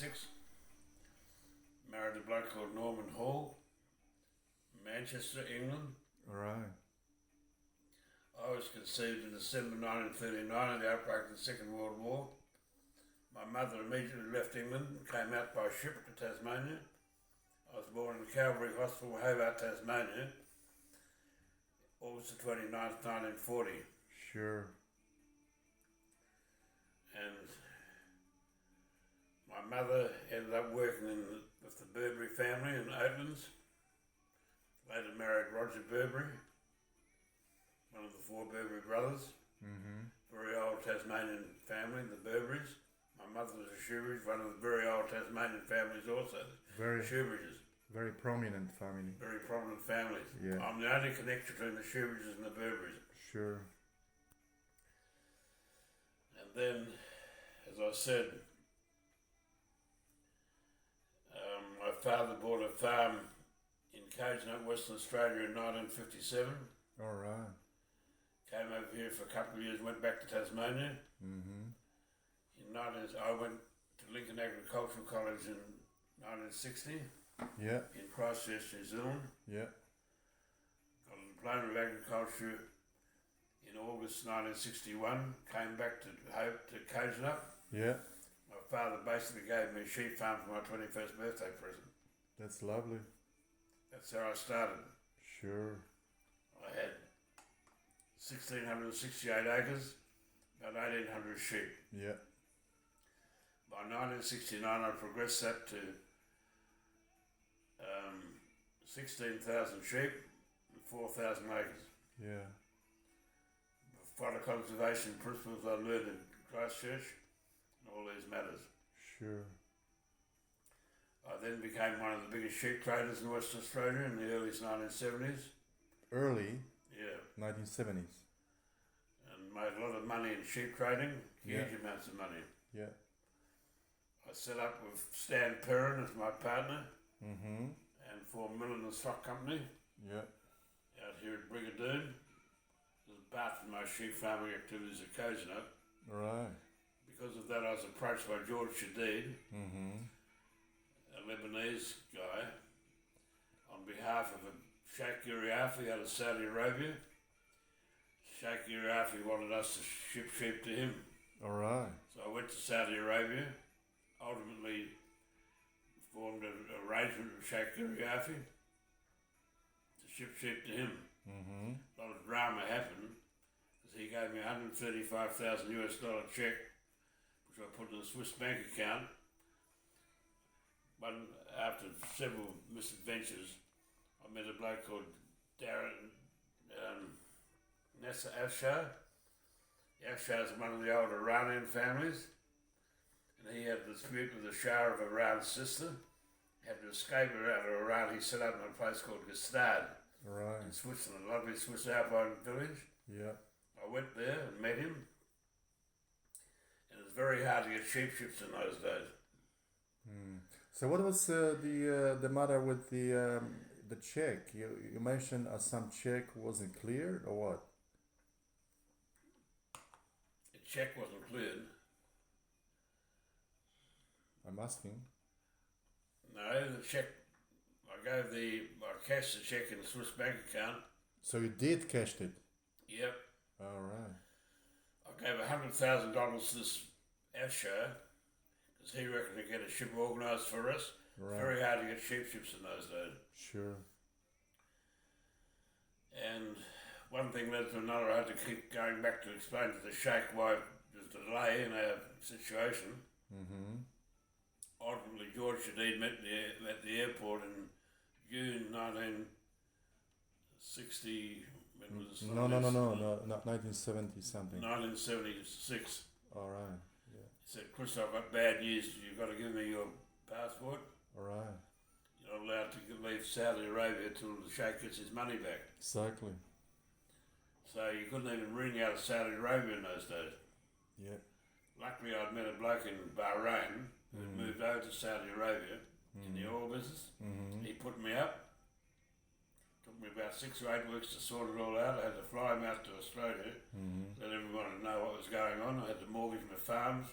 1986. Married a bloke called Norman Hall, Manchester, England. Right. I was conceived in December 1939 at the outbreak of the Second World War. My mother immediately left England and came out by ship to Tasmania. I was born in Calvary Hospital, Hobart, Tasmania, August the 29th, 1940. Sure. And my mother ended up working with the Burberry family in Oatlands. Later married Roger Burberry, one of the four Burberry brothers. Mm-hmm. Very old Tasmanian family, the Burberrys. My mother was a Shoebridge, one of the very old Tasmanian families also, Very, Shoebridges. very prominent family. Very prominent families. Yeah. I'm the only connection between the Shoebridges and the Burberrys. Sure. And then, as I said, my father bought a farm in Kojonup, Western Australia in 1957. All right. Came over here for a couple of years, went back to Tasmania. Mm-hmm. I went to Lincoln Agricultural College in 1960 Yeah. in Christchurch, New Zealand. Yeah. Got a diploma of agriculture in August 1961. Came back to Kojonup. Yeah. My father basically gave me a sheep farm for my 21st birthday present. That's lovely. That's how I started. Sure. I had 1,668 acres, about 1,800 sheep. Yeah. By 1969, I progressed that to 16,000 sheep and 4,000 acres. Yeah. Fodder conservation principles I learned in Christchurch and all these matters. Sure. I then became one of the biggest sheep traders in Western Australia in the early 1970s. Early Yeah, 1970s. and made a lot of money in sheep trading, huge Yeah. amounts of money. Yeah. I set up with Stan Perrin as my partner Mm-hmm. and formed Millen and Stock Company Yeah. out here at Brigadoon. It was apart from my sheep farming activities at Kojonup. Right. Because of that, I was approached by George Shadid, Mm-hmm. a Lebanese guy, on behalf of a Sheikh Uriafi out of Saudi Arabia. Sheikh Uriafi wanted us to ship sheep to him. All right. So I went to Saudi Arabia, ultimately formed an arrangement with Sheikh Uriafi to ship sheep to him. Mm-hmm. A lot of drama happened because he gave me $135,000 check, which I put in a Swiss bank account. But after several misadventures, I met a bloke called Darren Nasser Afshar. Afshar is one of the old Iranian families, and he had a dispute with the Shah of Iran's sister. He had to escape her out of Iran. He set up in a place called Gstaad Right. in Switzerland, a lovely Swiss Alpine village. Yeah. I went there and met him, and it was very hard to get sheep ships in those days. Mm. So what was the matter with the check? You mentioned some check wasn't cleared or what? The check wasn't cleared. I'm asking. No, the check, I cashed the check in the Swiss bank account. So you did cash it. Yep. All right. I gave $100,000 to this Afshar because he reckoned to get a ship organised for us. Right. Very hard to get sheep ships in those days. Sure. And one thing led to another. I had to keep going back to explain to the Sheikh why there's a delay in our situation. Mm-hmm. Ultimately, George Shadid met me at the airport in June 1960. When was this? No, 1970 something. 1976. All right. Yeah. He said, "Chris, I've got bad news. You've got to give me your passport. All right. You're not allowed to leave Saudi Arabia till the Sheikh gets his money back." Exactly. So you couldn't even ring out of Saudi Arabia in those days. Yeah. Luckily, I'd met a bloke in Bahrain who had moved over to Saudi Arabia in the oil business. Mm-hmm. He put me up. Took me about 6 or 8 weeks to sort it all out. I had to fly him out to Australia, Mm-hmm. let everyone know what was going on. I had to mortgage my farms,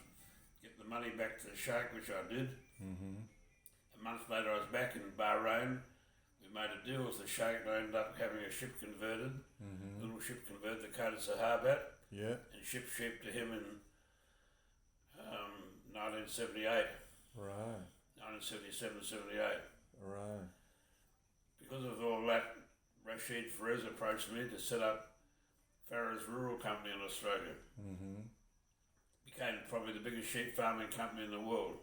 get the money back to the sheikh, which I did. Mm-hmm. A month later, I was back in Bahrain. We made a deal with the sheikh, and I ended up having a ship converted, Mm-hmm. little ship converted, the Kota Sahabat, Yeah. and shipped sheep to him in 1978, Right. 1977, 78. Right. Because of all that, Rashid Ferez approached me to set up Farrer's Rural Company in Australia. Mm-hmm. Became probably the biggest sheep farming company in the world.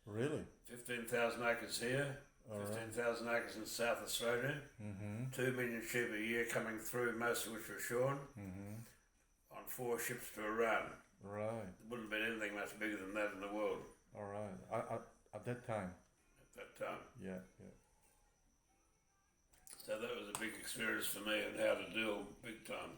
Really? 15,000 acres here, All right. 15,000 acres in South Australia, Mm-hmm. 2 million sheep a year coming through, most of which were shorn, Mm-hmm. on 4 ships to Iran. Right. There wouldn't have been anything much bigger than that in the world All right. At that time. at that time. Yeah. Yeah. So that was a big experience for me and how to deal big time.